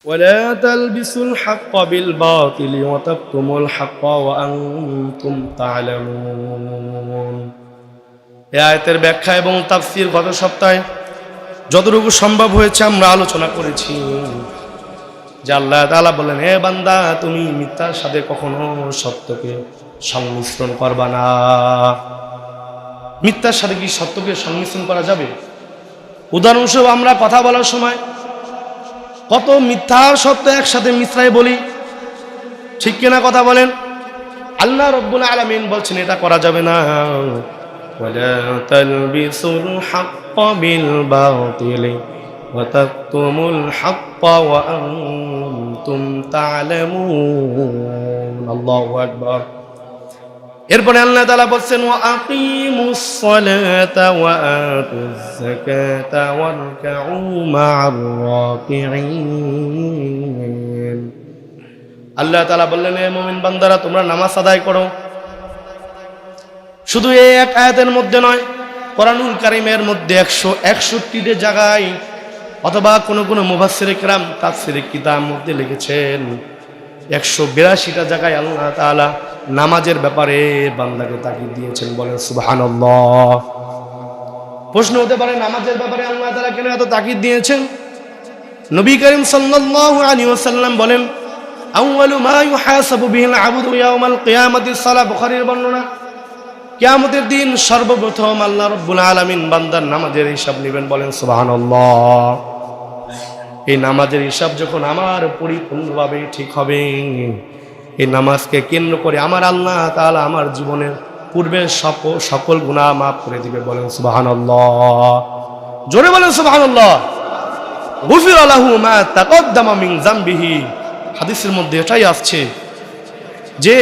ولا تلبسوا الحق بالباطل وتكتموا الحق وأنتم تعلمون। এই আয়াতের ব্যাখ্যা এবং তাফসীর গত সপ্তাহে যতটুকু সম্ভব হয়েছে আমরা আলোচনা করেছি। যে আল্লাহ তাআলা বলেন, হে বান্দা, তুমি মিথ্যার সাথে কখনো সত্যকে সংমিশ্রণ করবা না। মিথ্যার সাথে কি সত্যকে সংমিশ্রণ করা যাবে? উদাহরণস্বরূপ আমরা কথা বলার সময় কত মিথ্যা সত্য একসাথে মিশ্রায় বলি, ঠিক কিনা কথা বলেন? আল্লাহ রাব্বুল আলামিন বলছেন এটা করা যাবে না। ওয়ালা তালবিসুল হাক্কা বিল বাতিলি ওয়া তাকতুমুল হাক্কা ওয়া আনতুম তা'লামুন। আল্লাহু আকবার। এরপরে আল্লাহ তাআলা বলছেন, ওয়া আকিমুস সালাতা ওয়া আতুজ যাকাতা ওয়ারকাউ মা'আর রাকিঈন। আল্লাহ তাআলা বললেন, হে মুমিন বান্দারা, তোমরা নামাজ আদায় করো। শুধু এই এক আয়াতের মধ্যে নয়, কোরআনুল কারীমের মধ্যে 161টি জায়গায় অথবা কোন কোন মুফাসসিরে কেরাম তাফসীরে কিতাব মধ্যে লিখেছেন 182টা জায়গায় আল্লাহ তাআলা নামাজের ব্যাপারে বান্দাকে তাকিদ দিয়েছেন। বলেন সুবহানাল্লাহ। প্রশ্ন হতে পারে, নামাজের ব্যাপারে আল্লাহ তাআলা কেন এত তাকিদ দিয়েছেন? নবী করিম সাল্লাল্লাহু আলাইহি ওয়াসাল্লাম বলেন, আউয়ালু মা ইউহাসাবু বিহিল আবদু ইয়াউমাল কিয়ামাতিস সালাহ। বুখারীর বর্ণনা। কিয়ামতের দিন সর্বপ্রথম আল্লাহ রাব্বুল আলামিন বান্দার নামাজের হিসাব নেবেন। বলেন সুবহানাল্লাহ। এই নামাজের হিসাব যখন আমার পরিপূর্ণভাবে ঠিক হবে, এই নামাজকে কেন্দ্র করে আমার আল্লাহ তাআলা আমার জীবনের পূর্বের সকল গুনাহ মাফ করে দিবে। বলেন সুবহানাল্লাহ। জোরে বলেন সুবহানাল্লাহ। গুফিরা লাহু মা তাকদ্দামা মিন যামবিহি। হাদিসের মধ্যে এটাই আসছে যে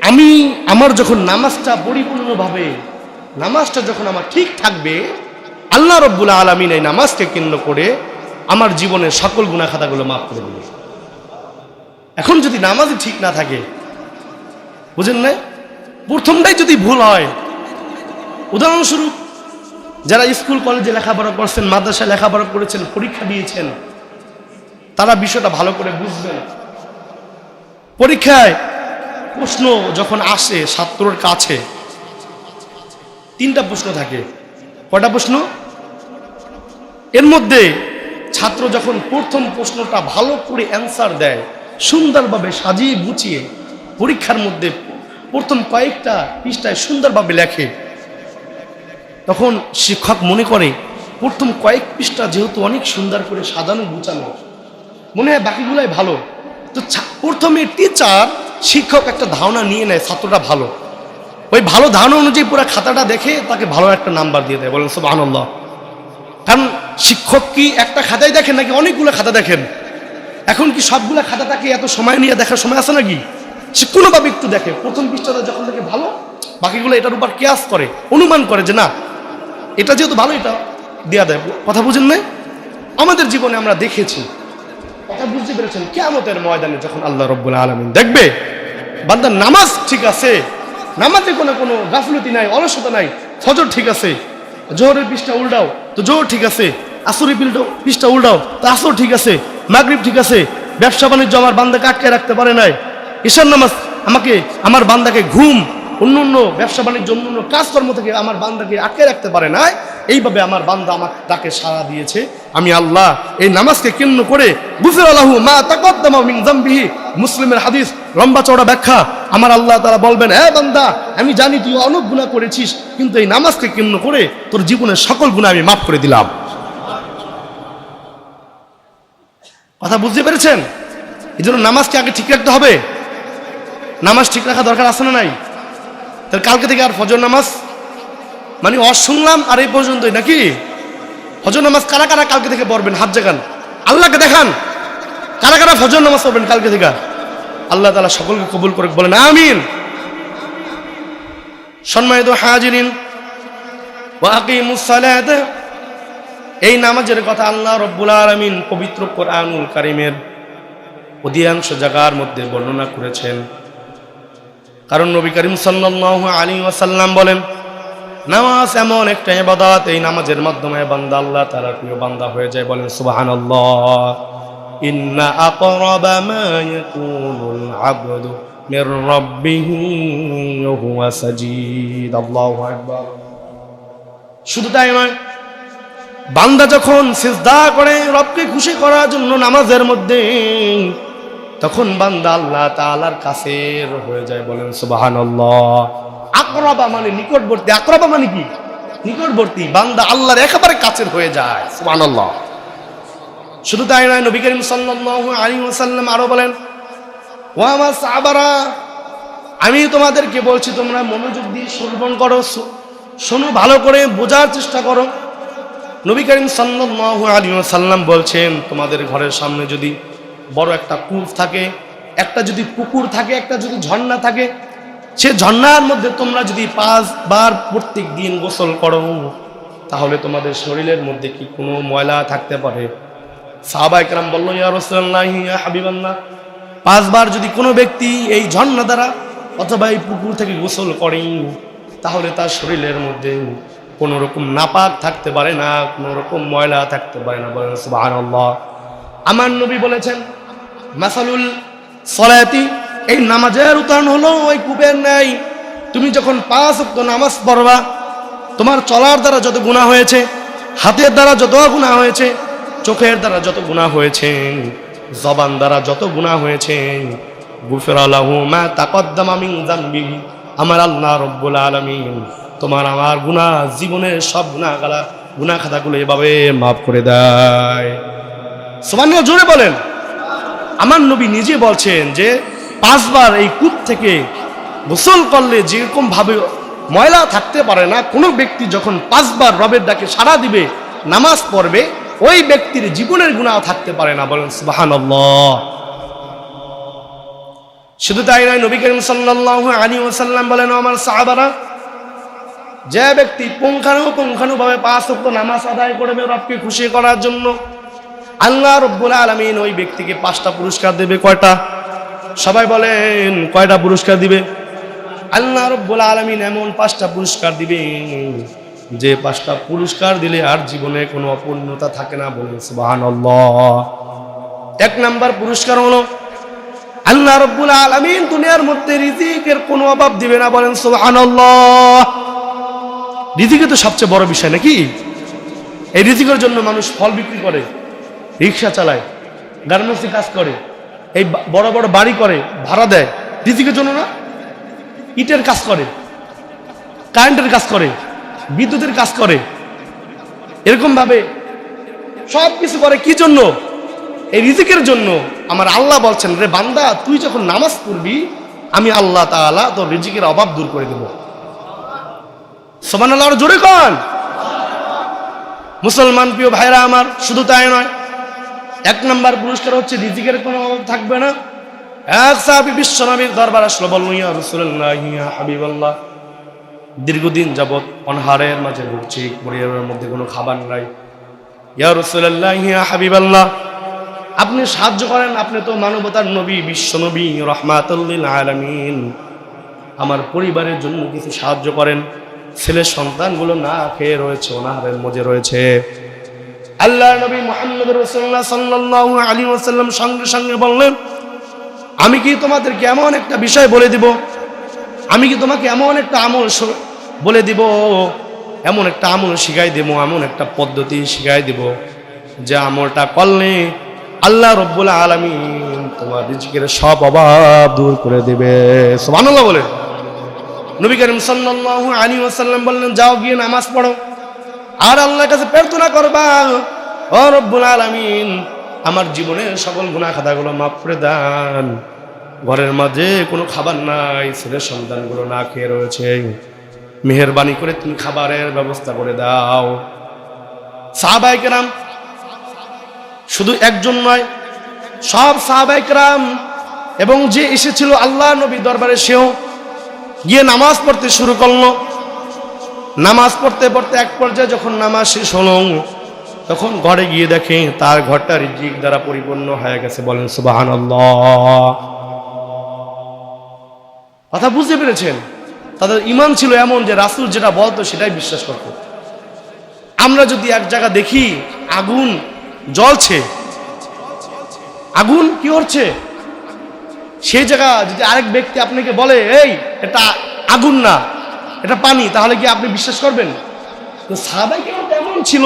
আমি আমার যখন নামাজটা পরিপূর্ণভাবে, নামাজটা যখন আমার ঠিক থাকবে, আল্লাহ রাব্বুল আলামিন এই নামাজকে কেন্দ্র করে আমার জীবনের সকল গুনাহ খাতাগুলো মাফ করে দিবে। এখন যদি নামাজই ঠিক না থাকে, বুঝেন না, প্রথমটাই যদি ভুল হয়, উদাহরণস্বরূপ যারা স্কুল কলেজে লেখাপড়া করছেন, মাদ্রাসায় লেখাপড়া করেছেন, পরীক্ষা দিয়েছেন, তারা বিষয়টা ভালো করে বুঝবেন। পরীক্ষায় প্রশ্ন যখন আসে ছাত্রর কাছে, 3টা প্রশ্ন থাকে। কয়টা প্রশ্ন? এর মধ্যে ছাত্র যখন প্রথম প্রশ্নটা ভালো করে অ্যান্সার দেয়, সুন্দরভাবে সাজিয়ে গুছিয়ে পরীক্ষার মধ্যে প্রথম কয়েকটা পৃষ্ঠায় সুন্দরভাবে লেখে, তখন শিক্ষক মনে করে প্রথম কয়েক পৃষ্ঠা যেহেতু অনেক সুন্দর করে সাজানো গুছানো, মনে হয় বাকিগুলাই ভালো। তো প্রথমে টিচার, শিক্ষক একটা ধারণা নিয়ে নেয় ছাত্রটা ভালো, ওই ভালো ধারণা অনুযায়ী পুরো খাতাটা দেখে তাকে ভালো একটা নাম্বার দিয়ে দেয়। বলেন সুবহানাল্লাহ। কারণ শিক্ষক কি একটা খাতায় দেখেন নাকি অনেকগুলো খাতা দেখেন? এখন কি সবগুলো খাতা তাকে এত সময় নিয়ে দেখার সময় আছে নাকি? সে কোনোভাবে একটু দেখে, প্রথম পৃষ্ঠাটা যখন দেখে ভালো, বাকিগুলো এটার উপর কিয়াস করে, অনুমান করে যে না এটা যেহেতু ভালো, এটা দেয়া দেয়। কথা বুঝেন নাই? আমাদের জীবনে আমরা দেখেছি, কথা বুঝতে পেরেছেন? কিয়ামতের ময়দানে যখন আল্লাহ রাব্বুল আলামিন দেখবে বান্দার নামাজ ঠিক আছে, নামাজে কোনো গাফলতি নাই, অলসতা নাই, ফজর ঠিক আছে, জোহরের পৃষ্ঠা উল্টাও তো জোহর ঠিক আছে, আসরের পৃষ্ঠা উল্টাও তো আসর ঠিক আছে, মাগরিব ঠিক আছে, ব্যবসা বাণিজ্য আমার বান্দাকে আটকে রাখতে পারে নাই, ঈশার নামাজ আমার বান্দাকে ঘুম, অন্য ব্যবসা বাণিজ্য, অন্য কাজকর্ম থেকে আমার বান্দাকে আটকে রাখতে পারে নাই, এইভাবে আমার বান্দা আমার ডাকে সাড়া দিয়েছে। আমি আল্লাহ এই নামাজকে কেন্দ্র করে গুফিরা লাহু মা তাকদ্দামা মিন যামবিহি। মুসলিমের হাদিস, লম্বা চওড়া ব্যাখ্যা। আমার আল্লাহ তাআলা বলবেন, হে বান্দা, আমি জানি তুই অনেক গুনাহ করেছিস, কিন্তু এই নামাজকে কেন্দ্র করে তোর জীবনের সকল গুনাহ আমি মাফ করে দিলাম। কথা বুঝতে পেরেছেন? এই জন্য নামাজকে আগে ঠিক রাখতে হবে। নামাজ ঠিক রাখা দরকার আছে না নাই? তাহলে কালকে থেকে আর ফজর নামাজ মানে শুনলাম আর এই পর্যন্তই নাকি? ফজর নামাজ কারা কারা কালকে থেকে পড়বেন? হাত জাগান, আল্লাহকে দেখান। কারা কারা ফজর নামাজ পড়বেন কালকে থেকে? আল্লাহ তাআলা সকলকে কবুল করে, বলেন আমিন। সম্মানিত হাজিরিন, ওয়া আকিমুস সালাত, এই নামাজের কথা আল্লাহ রাব্বুল আলামিন পবিত্র কোরআনুল কারীমের অধিকাংশ জায়গার মধ্যে বর্ণনা করেছেন। কারণ নবী করিম সাল্লাল্লাহু আলাইহি ওয়াসাল্লাম বলেন, নামাজ এমন একটা ইবাদত, এই নামাজের মাধ্যমে বান্দা আল্লাহ তাআলার প্রিয় বান্দা হয়ে যায়। বলেন সুবহানাল্লাহ। ইন্না আকরাবা মা ইয়াকুনুল আবদু মির রাব্বিহি ওয়া হুয়া সাজিদ। আল্লাহু আকবার। শুধু তাই নয়, বান্দা যখন সিজদা করে রবকে খুশি করার জন্য নামাজের মধ্যে, তখন বান্দা আল্লাহ তাআলার কাছের হয়ে যায়। বলেন সুবহানাল্লাহ। আকরাবা মানে নিকটবর্তী। আকরাবা মানে কি? নিকটবর্তী। বান্দা আল্লাহর একেবারে কাছের হয়ে যায়। সুবহানাল্লাহ। শুধু তাই নয়, নবী করিম সাল্লাল্লাহু আলাইহি ওয়াসাল্লাম আরো বলেন, ওয়া আমার সাহাবারা, আমি তোমাদেরকে বলছি তোমরা মনোযোগ দিয়ে শ্রবণ করো, শোনো, ভালো করে বোঝার চেষ্টা করো। নবী করিম সাল্লাল্লাহু আলাইহি ওয়াসাল্লাম বলছেন, তোমাদের ঘরের সামনে যদি বড় একটা কূপ থাকে, একটা যদি পুকুর থাকে, একটা যদি ঝর্ণা থাকে, সে ঝর্ণার মধ্যে তোমরা যদি 5 বার প্রত্যেক দিন গোসল করো, তাহলে তোমাদের শরীরের মধ্যে কি কোনো ময়লা থাকতে পারে? সাহাবায়ে কেরাম বলল, ইয়া রাসূলুল্লাহ, ইয়া হাবিবাল্লাহ, 5 বার যদি কোনো ব্যক্তি এই ঝর্ণা দ্বারা অথবা এই পুকুর থেকে গোসল করে, তাহলে তার শরীরের মধ্যে কোনো রকম নাপাক থাকতে পারে না, কোনো রকম ময়লা থাকতে পারে না। বলেন সুবহানাল্লাহ। আমার নবী বলেছেন, মাসালুল সলাতি, এই নামাজের উদাহরণ হলো ওই কূপের ন্যায়। তুমি যখন 5 ওয়াক্ত নামাজ পড়বা, তোমার চলার দ্বারা যত গুনাহ হয়েছে, হাতের দ্বারা যত গুনাহ হয়েছে, চোখের দ্বারা যত গুনাহ হয়েছে, জবান দ্বারা যত গুনাহ হয়েছে, গুফিরা লাহু মা তাকদ্দামা মিন যামবিহি, আমার আল্লাহ রাব্বুল আলামিন তোমার আমার গুনাহ, জীবনের সব গুনাহ খাতাগুলো এভাবে মাফ করে দেয়। সুবহানাল্লাহ, জোরে বলেন। আমার নবী নিজে বলছেন যে 5 বার এই কূপ থেকে গোসল করলে যেরকম ভাবে ময়লা থাকতে পারে না, কোনো ব্যক্তি যখন 5 বার রবের ডাকে সাড়া দিবে, নামাজ পড়বে, ওই ব্যক্তির জীবনের গুনাহ থাকতে পারে না। বলেন সুবহানাল্লাহ। শুধু তাই নয়, নবী করিম সাল্লাল্লাহু আলাইহি ওয়াসাল্লাম বলেন, আমার সাহাবারা, যে ব্যক্তি পুঙ্খানুপুঙ্খানুভাবে 5 ওয়াক্ত নামাজ আদায় করবে রবকে খুশি করার জন্য, আল্লাহ রাব্বুল আলামিন ওই ব্যক্তিকে 5টা পুরস্কার দেবে। কয়টা? সবাই বলেন, কয়টা পুরস্কার দিবে? আল্লাহ রাব্বুল আলামিন এমন 5টা পুরস্কার দিবে, যে 5টা পুরস্কার দিলে আর জীবনে কোনো অপূর্ণতা থাকে না। বলেন সুবহানাল্লাহ। 1 নাম্বার পুরস্কার হলো, আল্লাহ রাব্বুল আলামিন দুনিয়ার মধ্যে রিজিকের কোনো অভাব দিবে না। বলেন সুবহানাল্লাহ। রিজিকে তো সবচেয়ে বড় বিষয় নাকি? এই রিজিকের জন্য মানুষ ফল বিক্রি করে, রিক্সা চালায়, গার্মেন্টসে কাজ করে, এই বড় বড় বাড়ি করে, ভাড়া দেয়, রিজিকের জন্য না? ইটের কাজ করে, কারেন্টের কাজ করে, বিদ্যুতের কাজ করে, এরকম ভাবে সব কিছু করে কি জন্য? এই রিজিকের জন্য। আমার আল্লাহ বলছেন, রে বান্দা, তুই যখন নামাজ পড়বি, আমি আল্লাহ তাআলা তোর রিজিকের অভাব দূর করে দেব। সুবহানাল্লাহ, জোরে কোন মুসলমান প্রিয় ভাইরা আমার। শুধু তাই নয়, 1 নাম্বার পুরস্কার হচ্ছে রিজিকের কোনো অভাব থাকবে না। এক সাহাবী বিশ্বনবীর দরবার আসলো, বলল, ইয়া রাসূলুল্লাহ, ইয়া হাবিবাল্লাহ, দীর্ঘদিন যাবত অনাহারের মাঝে ভুগছি, পরিবারের মধ্যে কোনো খাবার নাই। ইয়া রাসূলুল্লাহ, ইয়া হাবিবাল্লাহ, আপনি সাহায্য করেন, আপনি তো মানবতার নবী, বিশ্বনবী, রাহমাতুল লিল আলামিন, আমার পরিবারের জন্য কিছু সাহায্য করেন। ছেলে সন্তানগুলো না খেয়ে রয়েছে, অনাহারের মধ্যে রয়েছে। আল্লাহর নবী মুহাম্মদ রাসূলুল্লাহ সাল্লাল্লাহু আলাইহি ওয়াসাল্লাম সঙ্গে সঙ্গে বললেন, আমি কি তোমাদেরকে এমন একটা বিষয় বলে দিব, আমি কি তোমাকে এমন একটা আমল বলে দিব, এমন একটা আমল শিখাই দেব, এমন একটা পদ্ধতি শিখাই দেব, যে আমলটা করলে আল্লাহ রাব্বুল আলামিন তোমার রিজিকের সব অভাব দূর করে দেবে। সুবহানাল্লাহ বলে। নবী করিম সাল্লাল্লাহু আলাইহি ওয়াসাল্লাম বললেন, যাও গিয়ে নামাজ পড়ো আর আল্লাহর কাছে প্রার্থনা করবা, ও রব্বুল আলামিন, আমার জীবনের সকল গুনাহ খাতাগুলো মাফ করে দেন। ঘরের মাঝে কোনো খাবার নাই, ছেলের সন্তানগুলো না খেয়ে রয়েছে, মেহেরবানি করে তুমি খাবারের ব্যবস্থা করে দাও। সাহাবায়ে কেরাম শুধু একজন নয়, সব সাহাবায়ে কেরাম এবং যে এসেছিল আল্লাহ নবী দরবারে, সেও গিয়ে নামাজ পড়তে শুরু করলো। নামাজ পড়তে পড়তে এক পর্যায়ে যখন নামাজ শেষ হলো, তখন ঘরে গিয়ে দেখে তার ঘরটা রিজিক দ্বারা পরিপূর্ণ হয়ে গেছে। বলেন সুবহানাল্লাহ। কথা বুঝতে পেরেছেন? তাদের ঈমান ছিল এমন যে রাসূল যেটা বলতো সেটাই বিশ্বাস করত। আমরা যদি এক জায়গা দেখি আগুন জ্বলছে, আগুন কি হচ্ছে, সেই জায়গা যদি আরেক ব্যক্তি আপনাকে বলে এই এটা আগুন না এটা পানি, তাহলে কি আপনি বিশ্বাস করবেন? তো সাহাবায়ে কেরাম কেমন ছিল,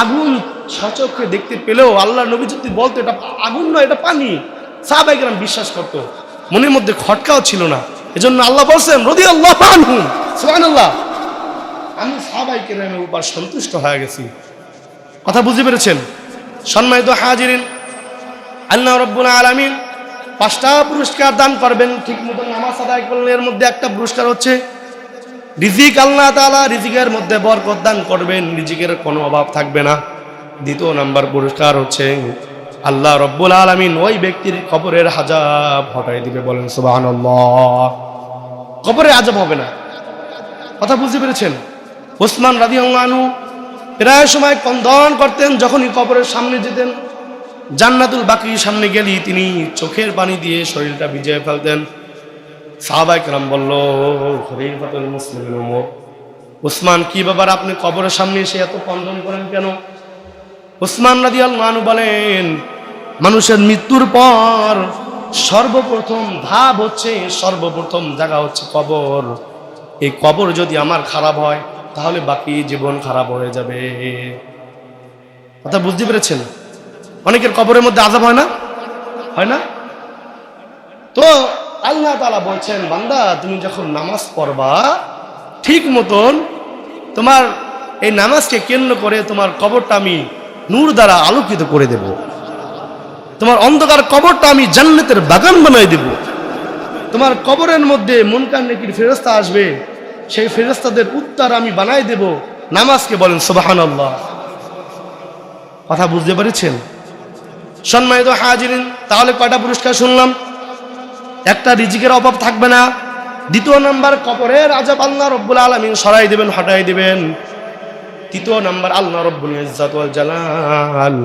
আগুন সচক্ষে দেখতে পেলেও আল্লাহ নবী যদি বলতো এটা আগুন নয় এটা পানি, সাহাবায়ে কেরাম বিশ্বাস করতো, মনের মধ্যে খটকাও ছিল না। এজন্য আল্লাহ বলছেন রাদিয়াল্লাহু আনহুম, সুবহানাল্লাহ, আমি সাহাবায়ে কেরামের উপর সন্তুষ্ট হয়ে গেছি। কথা বুঝতে পেরেছেন? সম্মানিত হাজিরিন, আল্লাহ রাব্বুল আলামিন 5টা পুরস্কার দান করবেন ঠিক মতো নামাজ আদায় করলে। এর মধ্যে একটা পুরস্কার হচ্ছে রিজিক, আল্লাহ তাআলা রিজিকের মধ্যে বরকত দান করবেন, রিজিকের কোনো অভাব থাকবে না। দ্বিতীয় নাম্বার পুরস্কার হচ্ছে আল্লাহ রাব্বুল আলামিন ওই ব্যক্তির কবরের আযাব হটাই দিবে, বলেন সুবহানাল্লাহ। কবরের আযাব হবে না। কথা বুঝতে পেরেছেন? ওসমান রাদিয়াল্লাহু আনহু প্রায় সময় কন্দন করতেন যখনই কবরের সামনে যেতেন। জান্নাতুল বাকির সামনে গেলি তিনি চোখের পানি দিয়ে শরীরটা ভিজিয়ে ফেলতেন। সাহাবায়ে কেরাম বলল, খলিফাতুল মুসলিমিন ওমর, ওসমান কি ব্যাপার, আপনি কবরের সামনে এসে এত কন্দন করেন কেন? ওসমান রাদিয়াল্লাহু আনহু বলেন, মানুষের মৃত্যুর পর সর্বপ্রথম ধাপ হচ্ছে, সর্বপ্রথম জায়গা হচ্ছে কবর। এই কবর যদি আমার খারাপ হয় তাহলে বাকি জীবন খারাপ হয়ে যাবে। কথা বুঝতে পেরেছেন? অনেকের কবরের মধ্যে আযাব হয় না, হয় না? তো আল্লাহ তাআলা বলছেন, বান্দা তুমি যখন নামাজ পড়বা ঠিক মতন তোমার এই নামাজকে কেন্দ্র করে তোমার কবরটা আমি নূর দ্বারা আলোকিত করে দেব, তোমার অন্ধকার কবরটা আমি জান্নাতের বাগান বানাই দেব। তোমার কবরের মধ্যে মুনকার নেকির ফেরেশতা আসবে, সেই ফেরেশতাদের উত্তর আমি বানাই দেব নামাজকে, বলেন সুবহানাল্লাহ। কথা বুঝতে পেরেছেন? সম্মানিত হাজিরিন, তাহলে কয়টা পুরস্কার শুনলাম? একটা, রিজিকের অভাব থাকবে না। দ্বিতীয় নাম্বার, কবরের আযাব আল্লাহ রাব্বুল আলামিন সরাই দিবেন, হটাই দিবেন। তৃতীয় নাম্বার, আল্লাহ রাব্বুল ইজ্জাত ওয়াল জালাল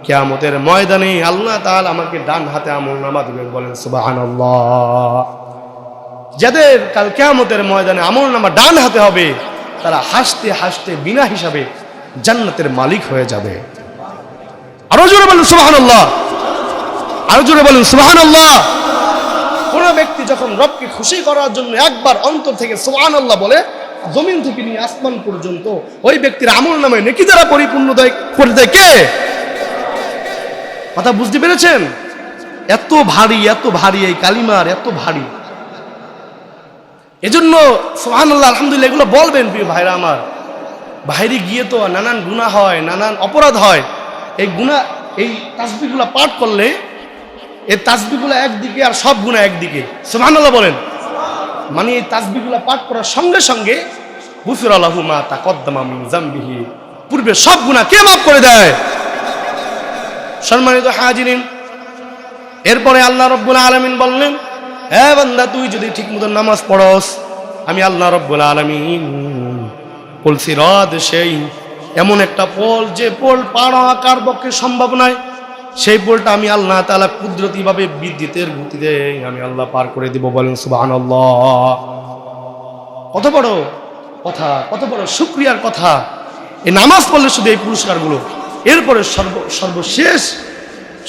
কিয়ামতের ময়দানে আল্লাহ তাআলা আমাকে ডান হাতে আমলনামা দিবেন, বলেন সুবহানাল্লাহ। যাদের কাল কিয়ামতের ময়দানে আমলনামা ডান হাতে হবে তারা হাসতে হাসতে বিনা হিসাবে জান্নাতের মালিক হয়ে যাবে। আরো জোরে বলেন সুবহানাল্লাহ, আরো জোরে বলেন সুবহানাল্লাহ। কোন ব্যক্তি যখন রবকে খুশি করার জন্য একবার অন্তর থেকে সুবহানাল্লাহ বলে, জমিন থেকে নিয়ে আসমান পর্যন্ত ওই ব্যক্তির আমলনামায় নেকি দ্বারা পরিপূর্ণ করে দেয় কে? কথা বুঝতে পেরেছেন? এত ভারী, এত ভারী এই কালিমার, এত ভারী। এজন্য সুবহানাল্লাহ আলহামদুলিল্লাহ এগুলো বলবেন প্রিয় ভাইরা আমার। বাইরে গিয়ে তো নানান গুনাহ হয়, নানান অপরাধ হয়। এই গুনাহ, এই তাসবিহগুলো পাঠ করলে এই তাসবিহগুলো একদিকে আর সব গুনাহ একদিকে, সুবহানাল্লাহ বলেন। মানে এই তাসবিহগুলো পাঠ করার সঙ্গে সঙ্গে গুফিরা লাহু মা তাকদ্দামা মিন যামবিহি, পূর্বে সব গুনাহ কে মাফ করে দেয়। সম্মানিত হাজিরিন, এরপরে আল্লাহ রাব্বুল আলামিন বললেন, হে বান্দা তুই যদি ঠিকমতো নামাজ পড়স, আমি আল্লাহ রাব্বুল আলামিন পুল সিরাত, সেই এমন একটা পোল যে পোল পার হওয়া কার পক্ষে সম্ভব নয়, সেই পোলটা আমি আল্লাহ তাআলা কুদরতিভাবে বিদ্যুতের গতিতে আমি আল্লাহ পার করে দিব, বলেন সুবহানাল্লাহ। কত বড় কথা, কত বড় শুকরিয়ার কথা। এই নামাজ পড়লে শুধু এই পুরস্কারগুলো। এরপরে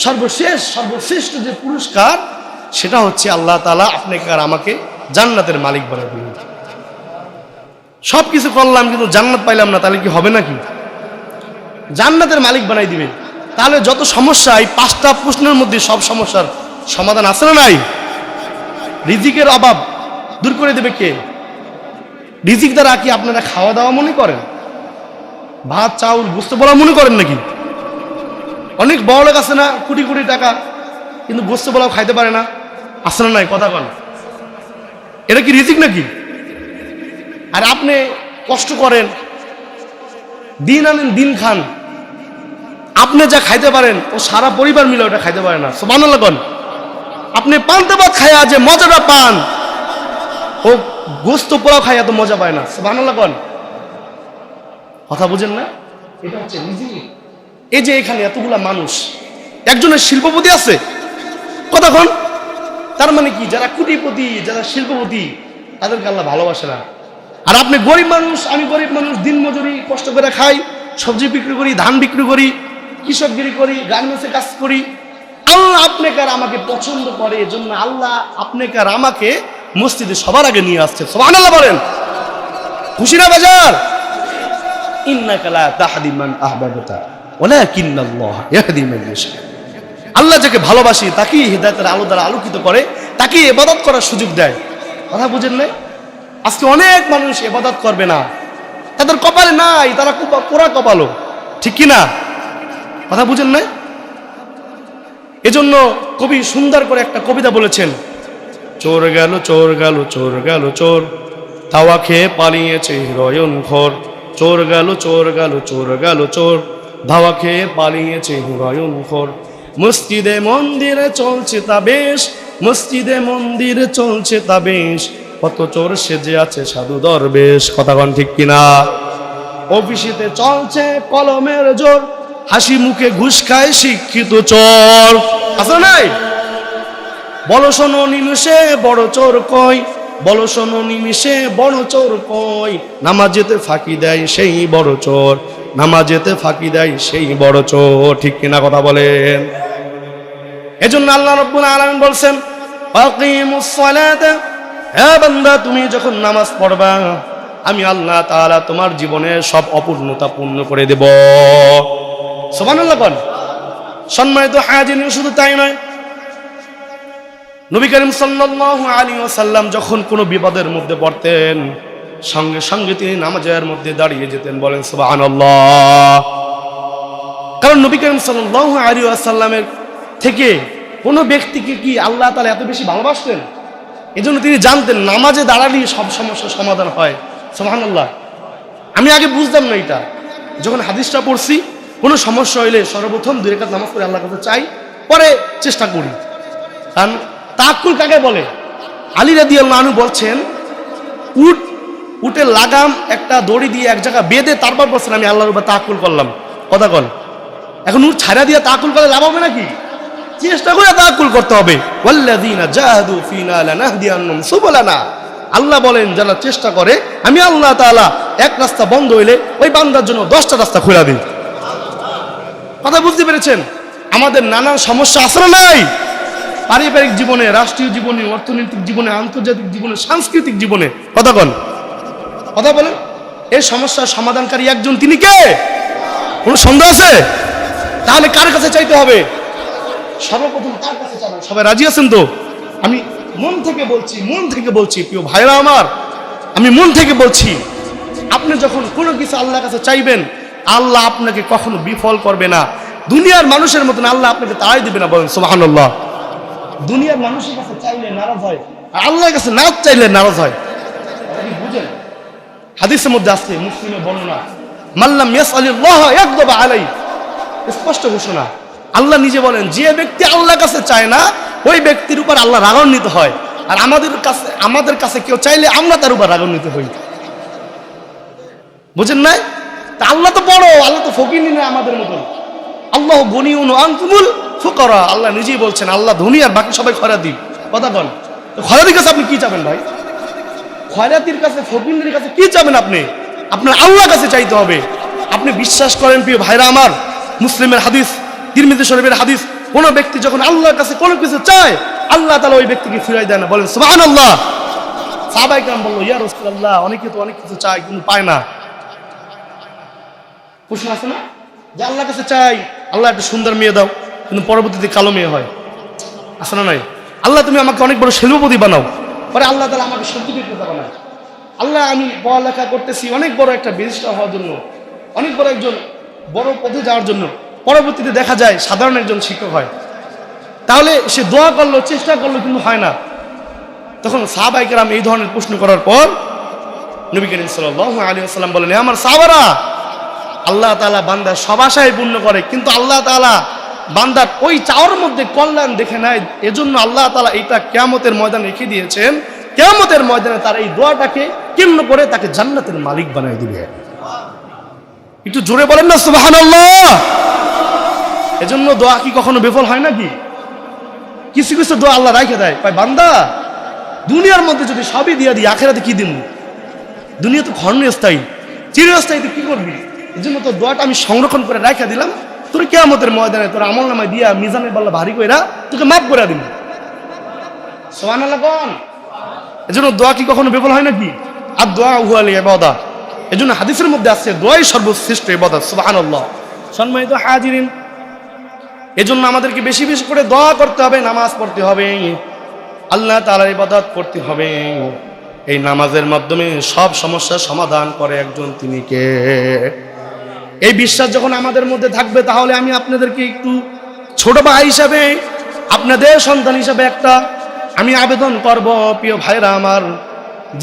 সর্বশ্রেষ্ঠ যে পুরস্কার সেটা হচ্ছে আল্লাহ তাআলা আপনাকে আর আমাকে জান্নাতের মালিক বানাবে। সব কিছু করলাম কিন্তু জান্নাত পাইলাম না, তাহলে কি হবে নাকি? জান্নাতের মালিক বানাই দিবে। তাহলে যত সমস্যা, এই 5টা প্রশ্নের মধ্যে সব সমস্যার সমাধান আছে না নাই? রিজিকের অভাব দূর করে দেবে কে? রিজিক দ্বারা কি আপনারা খাওয়া দাওয়া মনে করেন? ভাত চাউল গোস্ত পোলাও মনে করেন নাকি? অনেক বড় লোক আছে না, কোটি কোটি টাকা, কিন্তু গোস্ত পোলাও খাইতে পারে না, আছে না নাই? কথা বল, এটা কি রিজিক নাকি? আর আপনি কষ্ট করেন, দিন আনেন দিন খান, আপনি যা খাইতে পারেন ও সারা পরিবার মিলে ওটা খাইতে পারে না, সুবহানাল্লাহ বলেন। আপনি পান্তা ভাত খায়া যে মজাটা পান, ও গোস্ত পোলাও খাইয়া তো মজা পায় না, সুবহানাল্লাহ বলেন। কথা বুঝেন না? এটা হচ্ছে রিজিক। এই যে এখানে এতগুলা মানুষ, একজনের শিল্পপতি আছে, কতক্ষণ, তার মানে কি যারা কোটিপতি, যারা শিল্পপতি, তাদেরকে আল্লাহ ভালোবাসে না। আর আপনি গরিব মানুষ, আমি গরিব মানুষ, দিন মজুরি কষ্ট করে খাই, সবজি বিক্রি করি, ধান বিক্রি করি, কৃষকগিরি করি, গার্মেন্টসে কাজ করি, আল্লাহ আপনাকে আর আমাকে পছন্দ করে, এজন্য আল্লাহ আপনাকে আর আমাকে মসজিদে সবার আগে নিয়ে আসছে। সুবহানাল্লাহ বলেন। খুশি না বাজার? ইন্নাকা লা তাহদি মান আহবাবতা ওয়ালাকিন্নাল্লাহ ইয়াহদি মান ইয়াশা। আল্লাহ যাকে ভালোবাসি তাকেই হিদায়াতের আলো দ্বারা আলোকিত করে, তাকেই ইবাদত করার সুযোগ দেয়। কথা বুঝেন নাই? আজকে অনেক মানুষ ইবাদত করবে না, তাদের কপালে নাই, তারা পোড়া কপালো, ঠিক কি না? কথা বুঝেন নাই? এজন্য কবি সুন্দর করে একটা কবিতা বলেছেন, চোর গেল চোর গেল চোর গেল চোর, তাওয়া খেয়ে পালিয়েছে হিরয়ন খোর। চোর গেল চোর গেল চোর গেল চোর, ধাওয়া খেয়ে পালিয়েছে হিরয়ন খোর। মসজিদে মন্দিরে চলছে তা বেশ, মসজিদে মন্দিরে চলছে তা বেশ, কত চোর সেজে আছে সাধু দরবেশ। কথাগণ ঠিক কিনা? অফিসেতে চলছে কলমের জোর, হাসি মুখে ঘুষ খায় শিক্ষিত চোর। আছে নাই? বলো শোনো নিমিষে বড় চোর কই, বলো শোনো নিমিষে বড় চোর কই, নামাজেতে ফাঁকি দেয় সেই বড় চোর, নামাজেতে ফাঁকি দেয় সেই বড় চোর। ঠিক কিনা কথা বলেন? এজন্য আল্লাহ রাব্বুল আলামিন বলছেন, আকিমুস সালাতা, হে বান্দা তুমি যখন নামাজ পড়বা আমি আল্লাহ তাআলা তোমার জীবনে সব অপূর্ণতা পূর্ণ করে দেব। সুবহানাল্লাহ বল। সম্মানিত হাজিরিন, শুধু তাই নয়, নবী করিম সাল্লাল্লাহু আলাইহি ওয়াসাল্লাম যখন কোনো বিপদের মধ্যে পড়তেন সঙ্গে সঙ্গে তিনি নামাজের মধ্যে দাঁড়িয়ে যেতেন। বলেন সুবহানাল্লাহ। কারণ নবী করিম সাল্লাল্লাহু আলাইহি ওয়াসাল্লামের থেকে কোনো ব্যক্তিকে কি আল্লাহ তাআলা এত বেশি ভালোবাসতেন? এজন্য তিনি জানতেন নামাজে দাঁড়ালেই সব সমস্যার সমাধান হয়। সুবহানাল্লাহ। আমি আগে বুঝতাম না এটা, যখন হাদিসটা পড়ছি কোনো সমস্যা হইলে সর্বপ্রথম 2 রাকাত নামাজ পড়ে আল্লাহর কাছে চাই, পরে চেষ্টা করি। কারণ তাওয়াক্কুল কাকে বলে? আলী রাদিয়াল্লাহু আনহু বলছেন, উটের লাগাম একটা দড়ি দিয়ে এক জায়গা বেঁধে তারপর বলছেন আমি আল্লাহর উপর তাওয়াক্কুল করলাম। কথা বল। এখন উট ছাড়া দিয়ে তাওয়াক্কুল করলে লাভ হবে নাকি? চেষ্টা করে তাওয়াক্কুল করতে হবে। ওয়াল্লাযীনা জাহাদু ফীনা লানাহদিয়ান্নাহুম সুবুলানা। আল্লাহ বলেন যারা চেষ্টা করে আমি আল্লাহ তাআলা এক রাস্তা বন্ধ হইলে ওই বান্দার জন্য 10টা রাস্তা খুলে দিই। কথা বুঝতে পেরেছেন? আমাদের নানা সমস্যা আছে না নাই? পারিবারিক জীবনে, রাষ্ট্রীয় জীবনে, অর্থনৈতিক জীবনে, আন্তর্জাতিক জীবনে, সাংস্কৃতিক জীবনে। কথা বলেন, কথা বলেন। এই সমস্যার সমাধানকারী একজন, তিনি কে? কোনো সন্দেহ আছে? তাহলে কার কাছে চাইতে হবে? সর্বপ্রথম তার কাছে চাইবেন। সবাই রাজি আছেন তো? আমি মন থেকে বলছি, মন থেকে বলছি, প্রিয় ভাইরা আমার, আমি মন থেকে বলছি, আপনি যখন কোনো কিছু আল্লাহর কাছে চাইবেন আল্লাহ আপনাকে কখনো বিফল করবে না। দুনিয়ার মানুষের মতন আল্লাহ আপনাকে তাই দিবে না। বলেন সুবহানাল্লাহ। দুনিয়ার মানুষের কাছে চাইলে নারাজ হয়, আর আল্লাহর কাছে না চাইলে নারাজ হয়। বুঝেন? হাদিসের মধ্যে আছে, মুসলিমের বর্ণনা, মাল্লাম ইয়াসআলিল্লাহ ইয়াগদাব আলাইহি, স্পষ্ট ঘোষণা। আল্লাহ নিজে বলেন যে ব্যক্তি আল্লাহর কাছে চায় না ওই ব্যক্তির উপর আল্লাহ রাগান্বিত হয়, আর আমাদের কাছে কেউ চাইলে আমরা তার উপর রাগান্বিত হই। বুঝেন নাই? তা আল্লাহ তো বড়, আল্লাহ তো ফকির না আমাদের মতন। আল্লাহ গনিউন ওয়া আনতুমুল ফুকারা। আল্লাহ নিজেই বলছেন আল্লাহ ধনী আর বাকি সবাই খয়রাতি। কথা বল। তো খয়রাতির কাছে আপনি কি চাবেন ভাই? খয়রাতির কাছে, ফকিরের কাছে কি চাবেন আপনি? আপনার আল্লাহর কাছে চাইতে হবে। আপনি বিশ্বাস করেন প্রিয় ভাইরা আমার, মুসলিমের হাদিস, তিরমিজি শরীফের হাদিস, কোন ব্যক্তি যখন আল্লাহর কাছে কোনো কিছু চায় আল্লাহ তাআলা ওই ব্যক্তিকে ফিরাই দেয় না। বলেন সুবহানাল্লাহ। সাহাবায়ে কেরাম বলল, ইয়া রাসূলুল্লাহ, অনেকে তো অনেক কিছু চায় কিন্তু পায় না। প্রশ্ন আছে না যে আল্লাহর কাছে চাই, আল্লাহ একটা সুন্দর মেয়ে দাও, কিন্তু পরবর্তীতে কালো মেয়ে হয়। আছে না নাই? আল্লাহ তুমি আমাকে অনেক বড় শিল্পপতি বানাও, পরে আল্লাহ তাআলা আমাকে সত্যিকার বানায়। আল্লাহ আমি পড়ালেখা করতেছি অনেক বড় একটা ব্যারিস্টার হওয়ার জন্য, অনেক বড় একজন বড় পদে যাওয়ার জন্য, পরবর্তীতে দেখা যায় সাধারণ একজন শিক্ষক হয়। তাহলে সে দোয়া করলো, চেষ্টা করলো, কিন্তু হয় না। তখন সাহাবায়ে কেরাম এই ধরনের প্রশ্ন করার পর নবী করিম সাল্লাল্লাহু আলাইহি ওয়াসাল্লাম বলেন, আমার সাহাবারা, আল্লাহ তাআলা বান্দার সব আশাই পূর্ণ করে, কিন্তু আল্লাহ তাআলা বান্দার ওই চাওয়ার মধ্যে কল্যাণ দেখে নেয়। এজন্য আল্লাহ তাআলা এটা কিয়ামতের ময়দানে রেখে দিয়েছেন। কিয়ামতের ময়দানে তার এই দোয়াটাকে কেন্দ্র করে তাকে জান্নাতের মালিক বানিয়ে দিবে। একটু জোরে বলেন না সুবহানাল্লাহ। এজন্য দোয়া কি কখনো বিফল হয় নাকি? কিছু কিছু দোয়া আল্লাহ রাখে দেয়, কয় বান্দা দুনিয়ার মধ্যে যদি সবই দিয়ে দিই আখিরাতে কি দিব? দুনিয়া তো ক্ষণস্থায়ী, চিরস্থায়ী, কি করবি? এই জন্য তো দোয়াটা আমি সংরক্ষণ করে রাখা দিলাম, তোর কিয়ামতের ময়দানে তোর আমল নামায় দিয়া মিজানের বল্লা ভারী কইরা তোকে মাফ করে দিন। সুবহানাল্লাহ কোন? এজন্য দোয়া কি কখনো বিফল হয় নাকি? আর দোয়া হুয়া আল ইবাদা, এজন্য হাদিসের মধ্যে আছে দোয়াই সর্বশ্রেষ্ঠ ইবাদত। সুবহানাল্লাহ। সম্মানিত হাজিরিন, এজন্য আমাদেরকে বেশি বেশি করে দোয়া করতে হবে, নামাজ পড়তে হবে, আল্লাহ তাআলার ইবাদত করতে হবে। এই নামাজের মাধ্যমে সব সমস্যার সমাধান করে একজন, তিনি কে? এই বিশ্বাস যখন আমাদের মধ্যে থাকবে, তাহলে আমি আপনাদেরকে একটু ছোট ভাই হিসাবে, আপনাদের সন্তান হিসাবে একটা আমি আবেদন করব, প্রিয় ভাইরা আমার,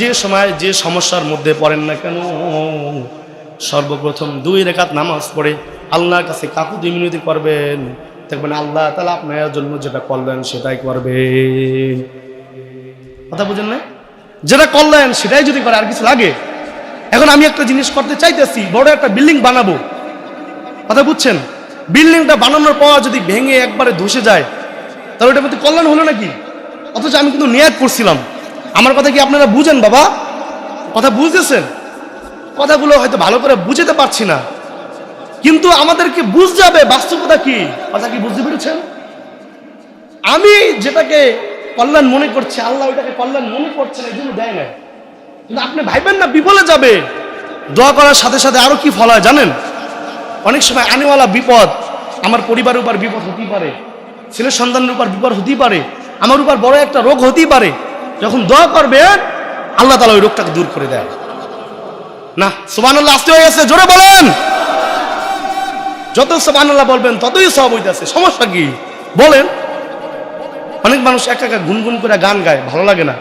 যে সময় যে সমস্যার মধ্যে পড়েন না কেন, সর্বপ্রথম 2 রাকাত নামাজ পড়ে আল্লাহর কাছে কাকুতি মিনতি করবেন। দেখবেন আল্লাহ তাআলা আপনার জন্য যেটা করলেন সেটাই করবেন। কথা বুঝেন না? যেটা করলেন সেটাই যদি করে, আর কিছু লাগে? এখন আমি একটা জিনিস করতে চাইতেছি, বড় একটা বিল্ডিং বানাবো, কথা বুঝছেন? বিল্ডিংটা বানানোর পর যদি ভেঙে একবারে ধসে যায়, তাহলে ওটার মধ্যে কল্যাণ হলো নাকি? অথচ আমি কিন্তু নিয়াত করছিলাম। আমার কথা কি আপনারা বুঝেন বাবা? কথা বুঝতেছেন? কথাগুলো হয়তো ভালো করে বুঝতে পারছি না, কিন্তু আমাদেরকে বুঝতে হবে বাস্তবতা কি। কথা কি বুঝতে পেরেছেন? আমি যেটাকে কল্যাণ মনে করছি, আল্লাহ ওইটাকে কল্যাণ মনে করছেন, এই জন্য দেয় না। কিন্তু আপনি ভাইবেন না বিপদে যাবে। দোয়া করার সাথে সাথে আরো কি ফল হয় জানেন? অনেক সময় আনেওয়ালা বিপদ আমার পরিবারের উপর বিপদ হতেই পারে, ছেলের সন্তানের উপর বিপদ হতেই পারে, আমার উপর বড় একটা রোগ হতেই পারে। যখন দোয়া করবেন আল্লাহ তাআলা ওই রোগটাকে দূর করে দেয়। না সুবহানাল্লাহ আসতে হয়ে গেছে, জোরে বলেন। যত সুবহানাল্লাহ বলবেন ততই সওয়াব হইতাছে। সমস্যা কি বলেন? অনেক মানুষ একা একা গুনগুন করে গান গায়, ভালো লাগে না।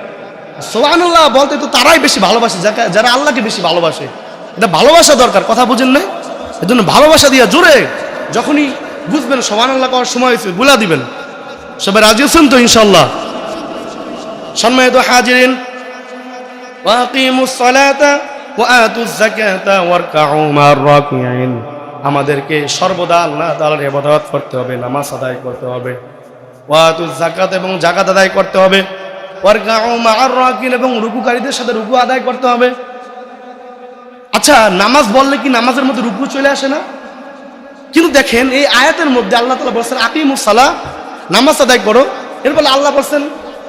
সুবহানাল্লাহ বলতে তো তারাই বেশি ভালোবাসে যারা আল্লাহকে বেশি ভালোবাসে। এটা ভালোবাসা দরকার, কথা বুঝেন না? এজন্য ভালোবাসা দিয়া জোরে যখনই বুঝবেন সুবহানাল্লাহ করার সময় হয়েছে বলে দিবেন। সবাই রাজি আছেন তো ইনশাআল্লাহ? সম্মানিত হাজিরিন, ওয়াকিমুস সালাতা ওয়া আতুজ যাকাতা ওয়ারকাউ মা'আর রাকিঈন। আমাদেরকে সর্বদা আল্লাহ তাআলার ইবাদত করতে হবে, নামাজ আদায় করতে হবে, ওয়া আতুজ যাকাত এবং যাকাত আদায় করতে হবে, ওয়ারকাউ মা'আর রাকিঈন এবং রুকুকারীদের সাথে রুকু আদায় করতে হবে। আচ্ছা, নামাজ বললে কি নামাজের মধ্যে রুকু চলে আসে না? কিন্তু দেখেন এই আয়াতের মধ্যে আল্লাহ তাআলা বলেছেন আকিমুস সালাহ, নামাজ আদায় করো। এরপর আল্লাহ বলেছেন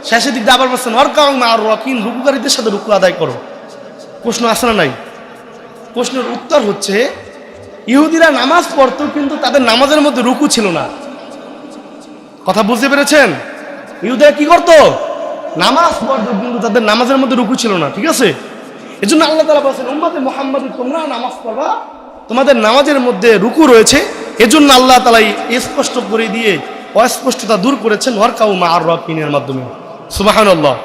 শেষের দিক দিয়ে আবার বলেছেন ওয়ারকাউ মা'আর রাকিঈন, রুকুকারীদের সাথে রুকু আদায় করো। প্রশ্ন আসে না নাই? প্রশ্নের উত্তর হচ্ছে ইহুদিরা নামাজ পড়তো, কিন্তু তাদের নামাজের মধ্যে রুকু ছিল না। কথা বুঝতে পেরেছেন? ইহুদিরা কি করতো? নামাজ পড়তো, কিন্তু তাদের নামাজের মধ্যে রুকু ছিল না। ঠিক আছে? এজন্য আল্লাহ তাআলা বলেছেন উম্মতে মুহাম্মাদী তোমরা নামাজ পড়বা, তোমাদের নামাজের মধ্যে রুকু রয়েছে। এজন্য আল্লাহ তাআলা স্পষ্ট করে দিয়ে অস্পষ্টতা দূর করেছেন ওয়ারকাউ মা'আর রাকিঈনের মাধ্যমে। সুবহানাল্লাহ।